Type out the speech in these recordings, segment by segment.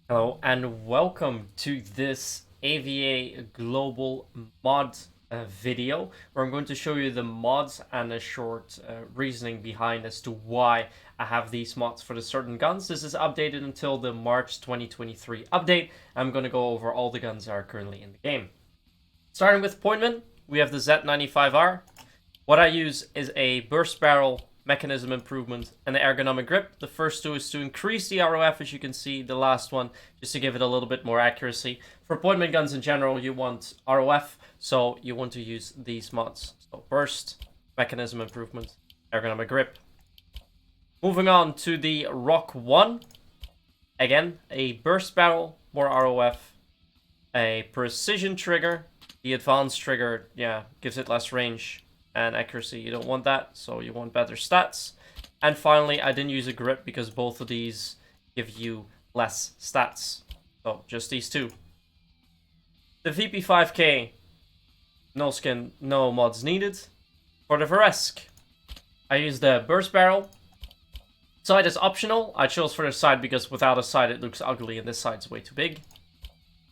Hello and welcome to this A.V.A. global mod video where I'm going to show you the mods and a short reasoning behind as to why I have these mods for the certain guns. This is updated until the March 2023 update. I'm going to go over all the guns that are currently in the game. Starting with Pointman, we have the Z95R. What I use is a burst barrel, mechanism improvement, and the ergonomic grip. The first two is to increase the ROF, as you can see. The last one, just to give it a little bit more accuracy. For point guns in general, you want ROF, so you want to use these mods. So burst, mechanism improvement, ergonomic grip. Moving on to the Rock 1. Again, a burst barrel, more ROF, a precision trigger. The advanced trigger, gives it less range and accuracy. You don't want that, so you want better stats. And finally, I didn't use a grip because both of these give you less stats. So just these two. The VP5K, no skin, no mods needed. For the Veresk, I used the burst barrel. Side is optional. I chose for the side because without a side it looks ugly and this side's way too big.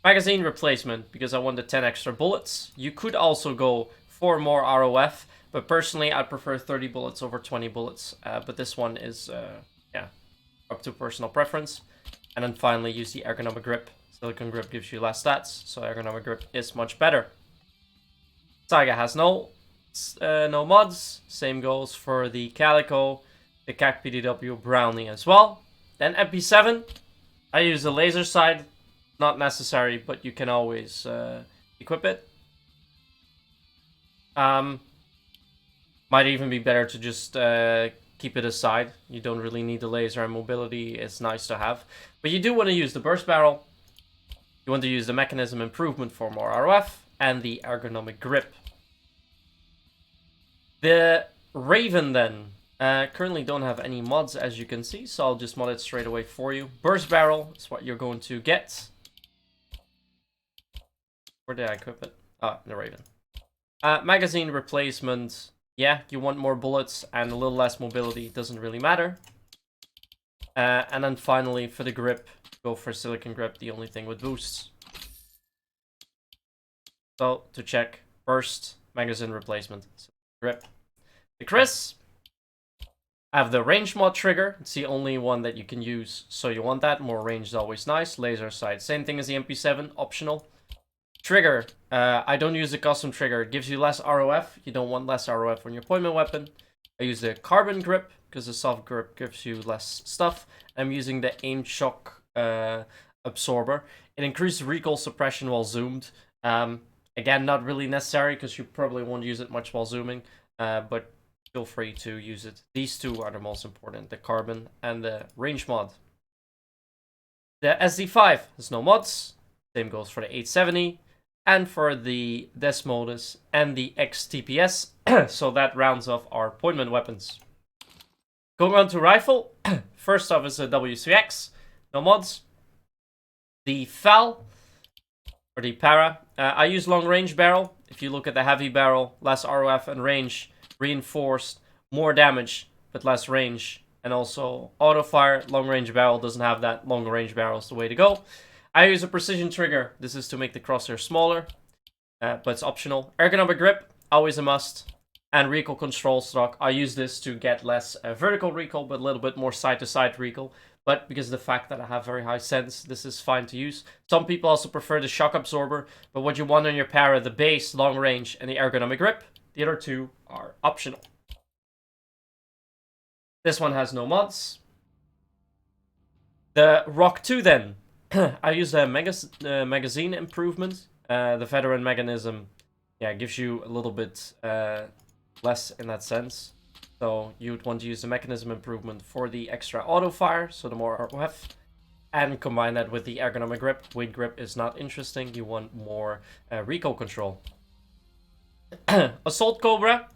Magazine replacement because I wanted 10 extra bullets. You could also go for more ROF, but personally I prefer 30 bullets over 20 bullets. But this one is, up to personal preference. And then finally use the ergonomic grip. Silicone grip gives you less stats, so ergonomic grip is much better. Saiga has no mods. Same goes for the Calico, the CAC PDW Brownie as well. Then MP7, I use the laser side. Not necessary, but you can always equip it. Might even be better to just keep it aside. You don't really need the laser, and mobility is nice to have. But you do want to use the burst barrel. You want to use the mechanism improvement for more ROF and the ergonomic grip. The Raven then. Currently don't have any mods, as you can see, so I'll just mod it straight away for you. Burst barrel is what you're going to get. Where did I equip it? The Raven. Magazine replacement. Yeah, you want more bullets and a little less mobility. Doesn't really matter. And then finally, for the grip, go for silicone grip. The only thing with boosts. So, to check, burst, magazine replacement, grip. The Chris. I have the range mod trigger. It's the only one that you can use. So you want that. More range is always nice. Laser sight. Same thing as the MP7. Optional. Trigger. I don't use the custom trigger. It gives you less ROF. You don't want less ROF on your pointman weapon. I use the carbon grip because the soft grip gives you less stuff. I'm using the aim shock absorber. It increases recoil suppression while zoomed. Again, not really necessary because you probably won't use it much while zooming. But feel free to use it. These two are the most important. The carbon and the range mod. The SD5 has no mods. Same goes for the 870. And for the Desmodus and the XTPS. So that rounds off our pointman weapons. Going on to rifle. First off is a WCX. No mods. The FAL. Or the Para. I use long range barrel. If you look at the heavy barrel, less ROF and range. Reinforced. More damage, but less range. And also auto fire. Long range barrel doesn't have that. Long range barrel is the way to go. I use a precision trigger. This is to make the crosshair smaller, but it's optional. Ergonomic grip, always a must. And recoil control stock. I use this to get less vertical recoil, but a little bit more side-to-side recoil. But because of the fact that I have very high sense, this is fine to use. Some people also prefer the shock absorber, but what you want on your para, the base, long range, and the ergonomic grip. The other two are optional. This one has no mods. The Rock 2 then. I use the magazine improvement. The veteran mechanism, gives you a little bit less in that sense. So you would want to use the mechanism improvement for the extra auto fire, so the more ROF, and combine that with the ergonomic grip. Weight grip is not interesting. You want more recoil control. Assault Cobra.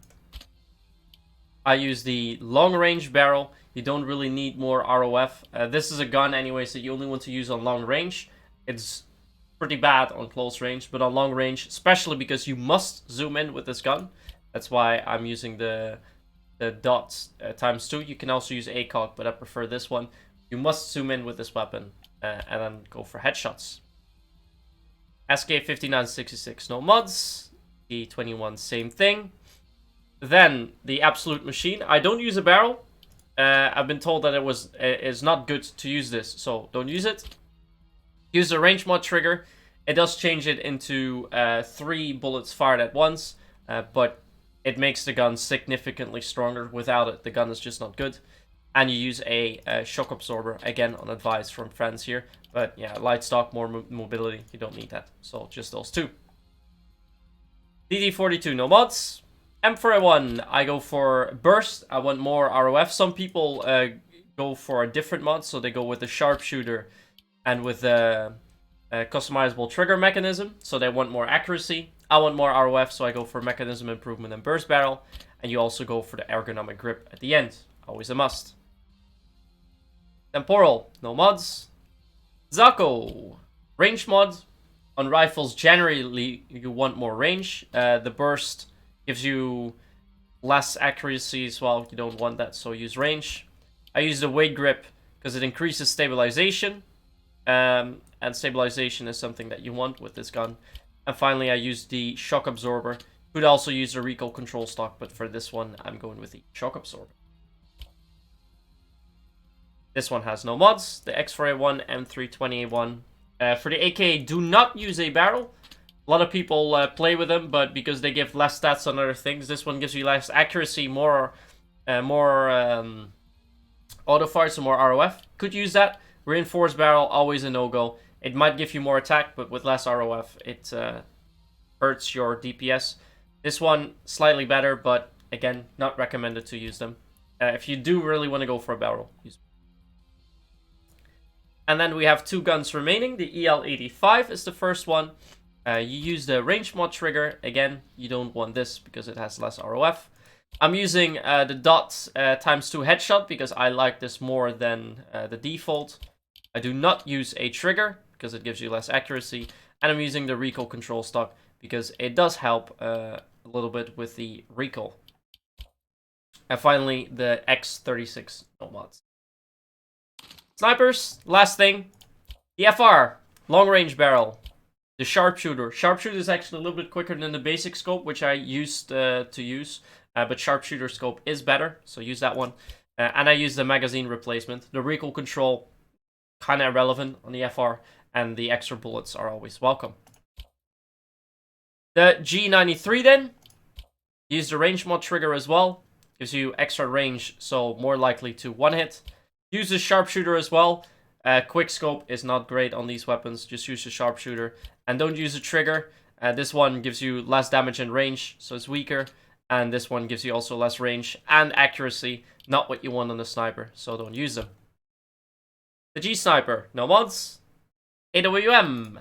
I use the long range barrel. You don't really need more ROF. This is a gun anyways that you only want to use on long range. It's pretty bad on close range, but on long range, especially because you must zoom in with this gun. That's why I'm using the dots ×2. You can also use ACOG, but I prefer this one. You must zoom in with this weapon. and then go for headshots. SK5966, no mods. D21, same thing. Then the absolute machine. I don't use a barrel. I've been told that it is not good to use this, so don't use it. Use the range mod trigger. It does change it into 3 bullets fired at once, but it makes the gun significantly stronger. Without it, the gun is just not good. And you use a shock absorber, again on advice from friends here. But yeah, light stock, more mobility, you don't need that. So just those 2. DD42, no mods. M4A1, I go for burst. I want more ROF. Some people go for a different mod, so they go with the sharpshooter and with the customizable trigger mechanism, so they want more accuracy. I want more ROF, so I go for mechanism improvement and burst barrel. And you also go for the ergonomic grip at the end. Always a must. Temporal, no mods. Zaco, range mod. On rifles, generally, you want more range. The burst gives you less accuracy as well. You don't want that, so use range. I use the weight grip because it increases stabilization. And stabilization is something that you want with this gun. And finally, I use the shock absorber. Could also use the recoil control stock, but for this one, I'm going with the shock absorber. This one has no mods. The X4A1, M320A1. For the AK, do not use a barrel. A lot of people play with them, but because they give less stats on other things, this one gives you less accuracy, more auto fire, so more ROF. Could use that. Reinforced barrel, always a no-go. It might give you more attack, but with less ROF, it hurts your DPS. This one, slightly better, but again, not recommended to use them. If you do really want to go for a barrel, use them. And then we have 2 guns remaining. The EL85 is the first one. You use the range mod trigger. Again, you don't want this because it has less ROF. I'm using the DOT ×2 headshot because I like this more than the default. I do not use a trigger because it gives you less accuracy. And I'm using the recoil control stock because it does help a little bit with the recoil. And finally, the X36 no mods. Snipers, last thing. The FR, long range barrel. The sharpshooter. Sharpshooter is actually a little bit quicker than the basic scope, which I used to use. But sharpshooter scope is better, so use that one. And I use the magazine replacement. The recoil control, kind of irrelevant on the FR. And the extra bullets are always welcome. The G93 then. Use the range mod trigger as well. Gives you extra range, so more likely to one-hit. Use the sharpshooter as well. Quick scope is not great on these weapons. Just use the sharpshooter. And don't use the trigger. This one gives you less damage and range, so it's weaker. And this one gives you also less range and accuracy. Not what you want on the sniper, so don't use them. The G-Sniper, no mods. AWM.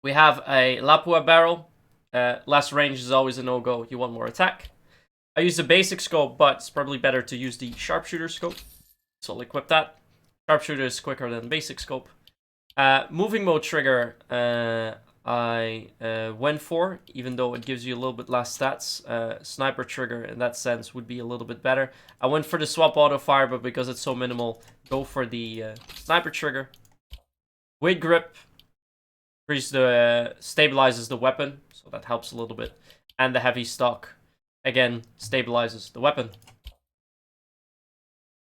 We have a Lapua barrel. Less range is always a no-go. You want more attack. I use the basic scope, but it's probably better to use the sharpshooter scope. So I'll equip that. Sharpshooter is quicker than basic scope. Moving mode trigger, I went for, even though it gives you a little bit less stats. Sniper trigger, in that sense, would be a little bit better. I went for the swap auto fire, but because it's so minimal, go for the sniper trigger. Weight grip stabilizes the weapon, so that helps a little bit. And the heavy stock, again, stabilizes the weapon.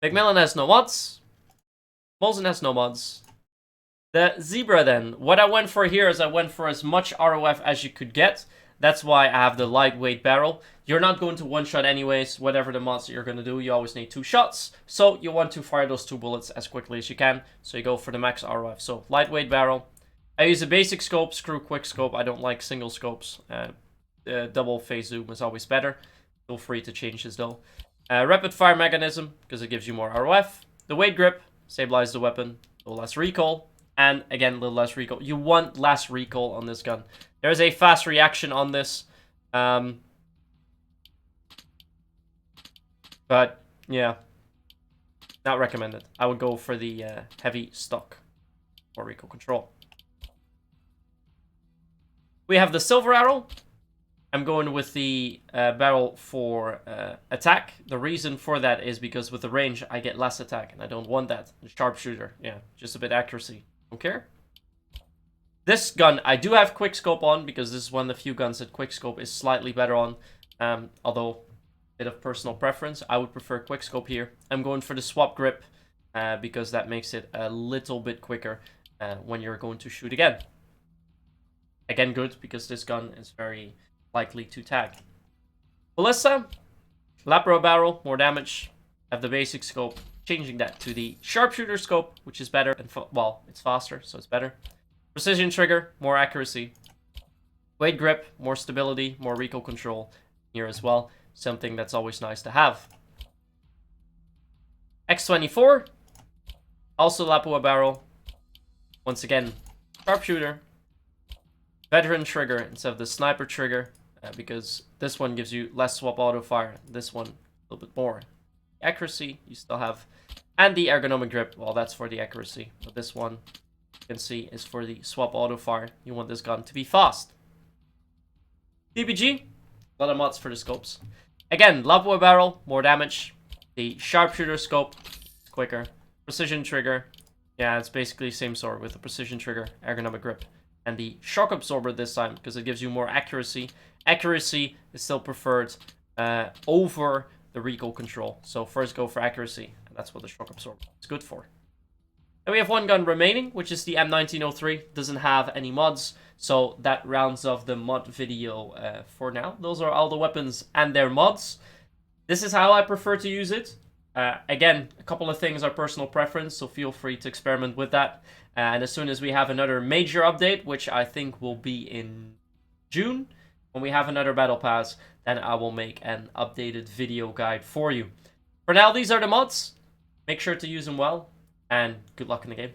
Macmillan has no mods. Molson has no mods. The Zebra then. What I went for here is I went for as much ROF as you could get. That's why I have the lightweight barrel. You're not going to one-shot anyways. Whatever the mods that you're going to do, you always need 2 shots. So you want to fire those 2 bullets as quickly as you can. So you go for the max ROF. So lightweight barrel. I use a basic scope, screw quick scope. I don't like single scopes. Double phase zoom is always better. Feel free to change this though. Rapid fire mechanism, because it gives you more ROF. The weight grip, stabilize the weapon, a little less recoil. And again, a little less recoil. You want less recoil on this gun. There's a fast reaction on this. But, yeah. Not recommended. I would go for the heavy stock for recoil control. We have the Silver Arrow. I'm going with the barrel for attack. The reason for that is because with the range, I get less attack, and I don't want that. The sharpshooter, yeah, just a bit accuracy. Don't care. This gun, I do have quickscope on, because this is one of the few guns that quickscope is slightly better on. Although, a bit of personal preference, I would prefer quickscope here. I'm going for the swap grip, because that makes it a little bit quicker when you're going to shoot again. Again, good, because this gun is very likely to tag. Ballista, Lapro barrel, more damage. Have the basic scope, changing that to the sharpshooter scope, which is better, and well, it's faster, so it's better. Precision trigger, more accuracy. Weight grip, more stability, more recoil control here as well. Something that's always nice to have. X24, also Lapua barrel. Once again, sharpshooter. Veteran trigger instead of the sniper trigger, because this one gives you less swap auto fire. This one, a little bit more accuracy, you still have. And the ergonomic grip, well, that's for the accuracy. But this one, you can see, is for the swap auto fire. You want this gun to be fast. DBG, a lot of mods for the scopes. Again, Lapua barrel, more damage. The sharpshooter scope, quicker. Precision trigger, yeah, it's basically the same sort with the precision trigger, ergonomic grip. And the shock absorber this time, because it gives you more accuracy. Accuracy is still preferred over the recoil control. So first go for accuracy, and that's what the shock absorber is good for. Then we have one gun remaining, which is the M1903. Doesn't have any mods, so that rounds off the mod video for now. Those are all the weapons and their mods. This is how I prefer to use it. Again, a couple of things are personal preference, so feel free to experiment with that. And as soon as we have another major update, which I think will be in June, when we have another battle pass, then I will make an updated video guide for you. For now, these are the mods. Make sure to use them well, and good luck in the game.